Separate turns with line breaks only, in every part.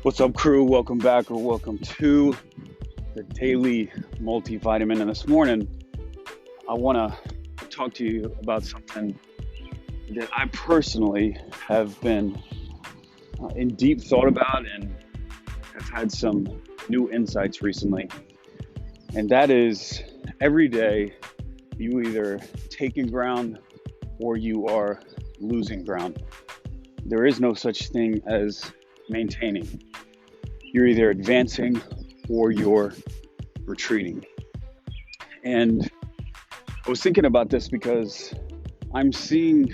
What's up, crew? Welcome back, or welcome to the daily multivitamin. And this morning, I want to talk to you about something that I personally have been in deep thought about and have had some new insights recently. And that is, every day you either taking ground or you are losing ground. There is no such thing as maintaining. You're either advancing or you're retreating. And I was thinking about this because I'm seeing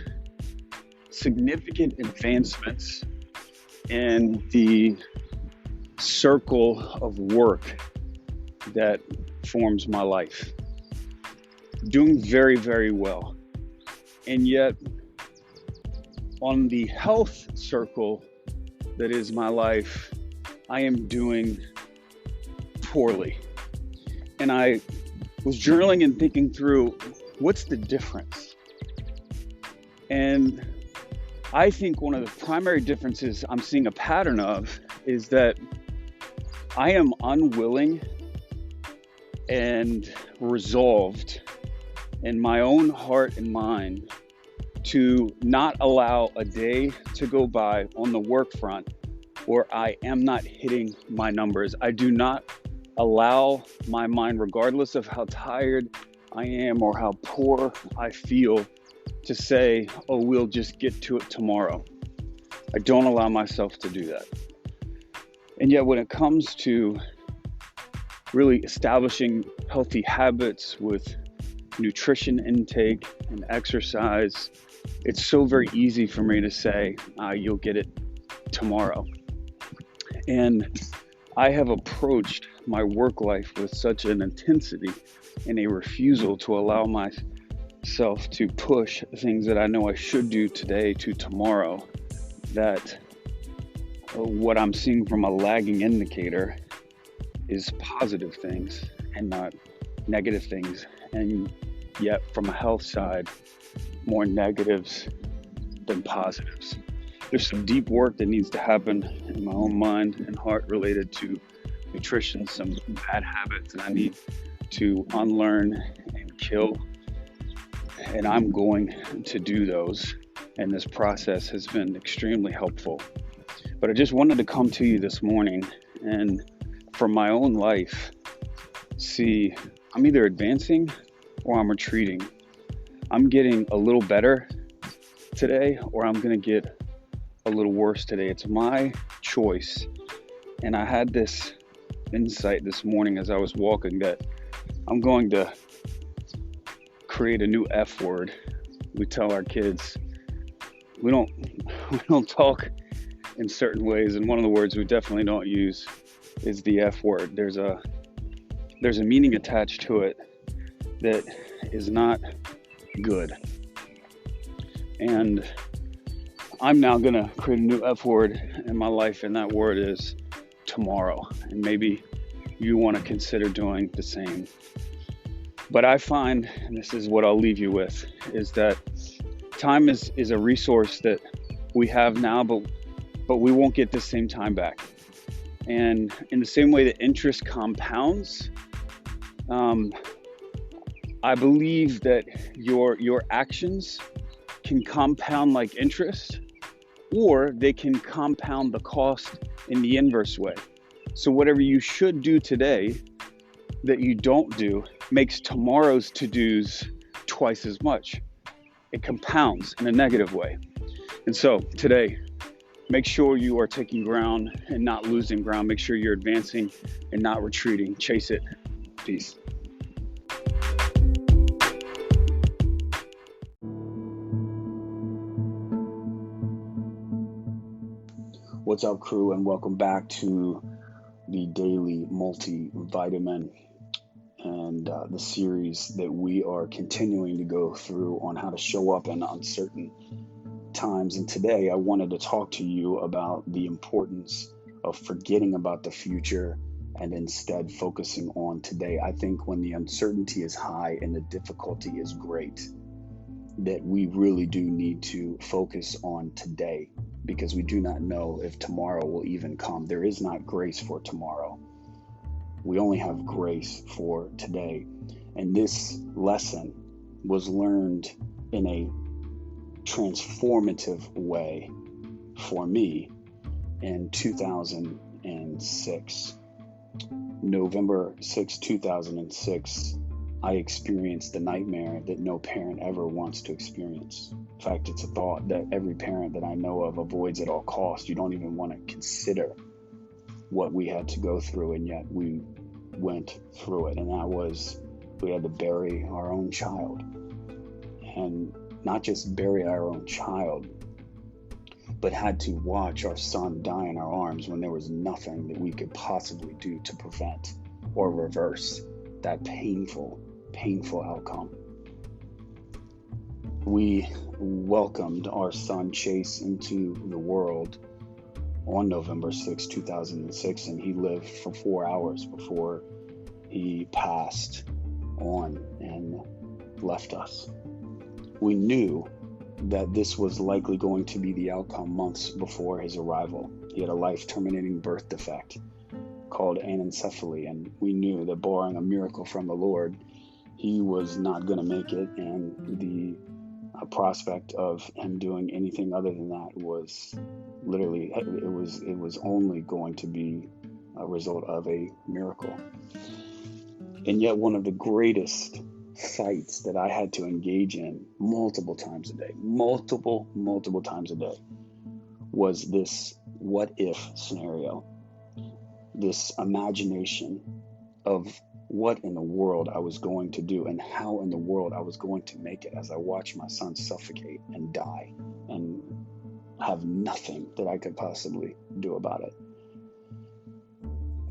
significant advancements in the circle of work that forms my life. Doing very, very well. And yet, on the health circle that is my life, I am doing poorly. And I was journaling and thinking through, what's the difference? And I think one of the primary differences I'm seeing a pattern of is that I am unwilling and resolved in my own heart and mind to not allow a day to go by on the work front where I am not hitting my numbers. I do not allow my mind, regardless of how tired I am or how poor I feel, to say, oh, we'll just get to it tomorrow. I don't allow myself to do that. And yet when it comes to really establishing healthy habits with nutrition intake and exercise, it's so very easy for me to say, you'll get it tomorrow. And I have approached my work life with such an intensity and a refusal to allow myself to push things that I know I should do today to tomorrow, that what I'm seeing from a lagging indicator is positive things and not negative things. And yet from a health side, more negatives than positives. There's some deep work that needs to happen in my own mind and heart related to nutrition, some bad habits that I need to unlearn and kill. And I'm going to do those. And this process has been extremely helpful. But I just wanted to come to you this morning and from my own life, see I'm either advancing or I'm retreating. I'm getting a little better today or I'm going to get a little worse today. It's my choice. And I had this insight this morning as I was walking that I'm going to create a new F word. We tell our kids we don't talk in certain ways, and one of the words we definitely don't use is the F word. There's a meaning attached to it that is not good. And I'm now going to create a new F word in my life, and that word is tomorrow. And maybe you want to consider doing the same. But I find, and this is what I'll leave you with, is that time is a resource that we have now, but we won't get the same time back. And in the same way that interest compounds, I believe that your actions can compound like interest, or they can compound the cost in the inverse way. So whatever you should do today that you don't do makes tomorrow's to-dos twice as much. It compounds in a negative way. And so today, make sure you are taking ground and not losing ground. Make sure you're advancing and not retreating. Chase it. Peace. What's up, crew, and welcome back to the daily multivitamin and the series that we are continuing to go through on how to show up in uncertain times. And today I wanted to talk to you about the importance of forgetting about the future and instead focusing on today. I think when the uncertainty is high and the difficulty is great, that we really do need to focus on today. because we do not know if tomorrow will even come. There is not grace for tomorrow. We only have grace for today. And this lesson was learned in a transformative way for me in 2006. November 6, 2006, I experienced the nightmare that no parent ever wants to experience. In fact, it's a thought that every parent that I know of avoids at all costs. You don't even want to consider what we had to go through, and yet we went through it. And that was, we had to bury our own child. And not just bury our own child, but had to watch our son die in our arms when there was nothing that we could possibly do to prevent or reverse that painful outcome. We welcomed our son Chase into the world on November 6, 2006, and he lived for 4 hours before he passed on and left us. We knew that this was likely going to be the outcome months before his arrival. He had a life-terminating birth defect called anencephaly, and we knew that barring a miracle from the Lord, he was not going to make it, and the prospect of him doing anything other than that was literally, it was only going to be a result of a miracle. And yet one of the greatest fights that I had to engage in multiple times a day was this what if scenario, this imagination of what in the world I was going to do and how in the world I was going to make it as I watched my son suffocate and die and have nothing that I could possibly do about it.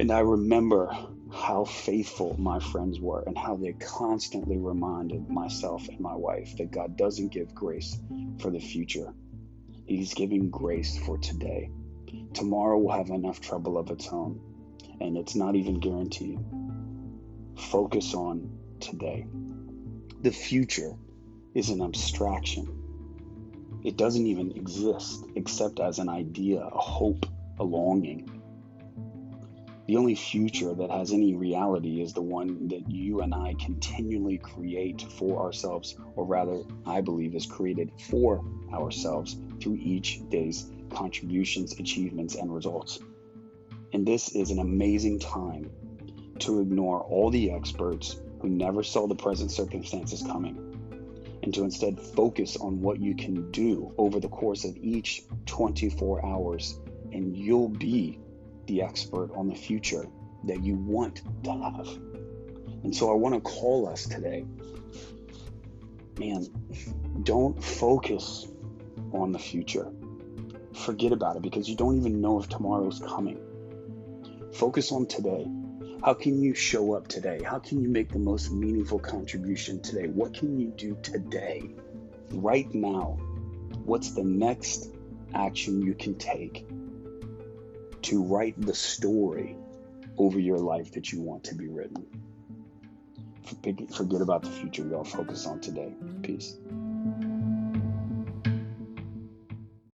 And I remember how faithful my friends were and how they constantly reminded myself and my wife that God doesn't give grace for the future. He's giving grace for today. Tomorrow will have enough trouble of its own, and it's not even guaranteed. Focus on today. The future is an abstraction. It doesn't even exist except as an idea, a hope, a longing. The only future that has any reality is the one that you and I continually create for ourselves, or rather, I believe is created for ourselves through each day's contributions, achievements, and results. And this is an amazing time to ignore all the experts who never saw the present circumstances coming, and to instead focus on what you can do over the course of each 24 hours, and you'll be the expert on the future that you want to have. And so I want to call us today, man, don't focus on the future. Forget about it, because you don't even know if tomorrow's coming. Focus on today. How can you show up today? How can you make the most meaningful contribution today? What can you do today, right now? What's the next action you can take to write the story over your life that you want to be written? Forget about the future, y'all. Focus on today. Peace.